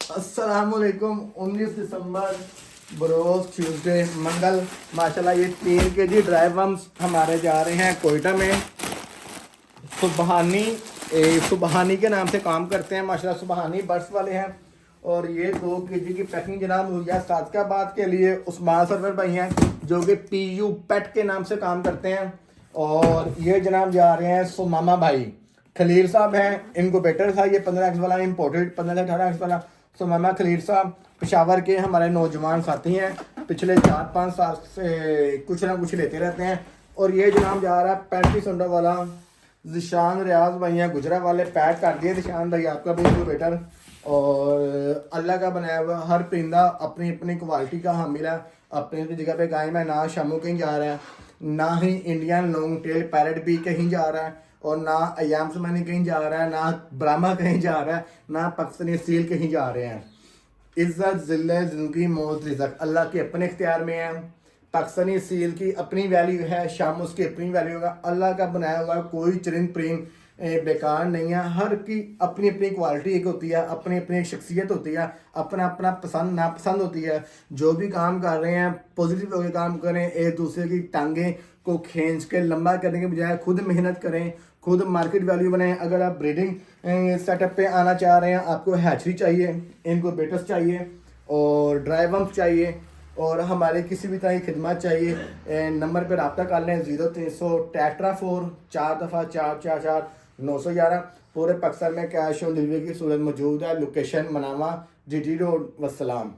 अस्सलामुअलैकुम। 19 दिसंबर बरोज ट्यूसडे मंगल। माशाल्लाह ये 3 kg ड्राई वर्म्स हमारे जा रहे हैं कोयटा में। सुबहानी सुबहानी के नाम से काम करते हैं माशाल्लाह। सुबहानी बर्ड्स वाले हैं और ये 2 kg की पैकिंग जनाब हुई है सादकाबाद के लिए। उस्मान सरवर भाई हैं जो कि PU पेट के नाम से काम करते हैं। और ये जनाब जा रहे हैं सुमामा भाई खलील साहब हैं। इनको बेटर था ये 15x वाला इम्पोर्टेड 15 से 18x वाला। सुमामा खलील साहब पेशावर के हमारे नौजवान साथी हैं, पिछले 4-5 साल से कुछ ना कुछ लेते रहते हैं। और ये जनाब जा रहा है 35 अंडा वाला जिशान रियाज भाई हैं गुजरा वाले। पैक कर दिए जिशान भाई आपका भी इनको बेटर। और अल्लाह का बनाया हुआ हर परिंदा अपनी अपनी क्वालिटी का हामिल है, अपनी अपनी जगह पे कायम है। ना शामू कहीं जा रहा है, ना ही इंडियन लॉन्ग टेल पैरट भी कहीं जा रहा है, और ना अयाम समानी कहीं जा रहा है, ना ब्राह्मा कहीं जा रहा है, ना पाकिस्तानी सील कहीं जा रहे हैं। इज्जत जिल्लत जिंदगी मौत रिज़्क़ अल्लाह के अपने इख्तियार में है। पाकिस्तानी सील की अपनी वैल्यू है, शामूस की अपनी वैल्यू होगा। अल्लाह का बनाया हुआ कोई चरिंद परिंद बेकार नहीं है। हर की अपनी अपनी क्वालिटी एक होती है, अपनी अपनी एक शख्सियत होती है, अपना अपना पसंद नापसंद होती है। जो भी काम कर रहे हैं पॉजिटिव होकर काम करें, एक दूसरे की टांगें को खींच के लंबा करने के बजाय खुद मेहनत करें, खुद मार्केट वैल्यू बनाएं। अगर आप ब्रीडिंग सेटअप पे आना चाह रहे हैं, आपको हैचरी चाहिए, इनको बेटस चाहिए और ड्राई वर्म्स चाहिए और हमारे किसी भी तरह की खिदमत चाहिए, नंबर पर रब्ता कर लें 0300 टेट्रा4 4 दफ़ा 444 911। पूरे पाकिस्तान में कैश ऑन डिलीवरी की सूरत मौजूद है। Location Manama GT road. वस्सलाम।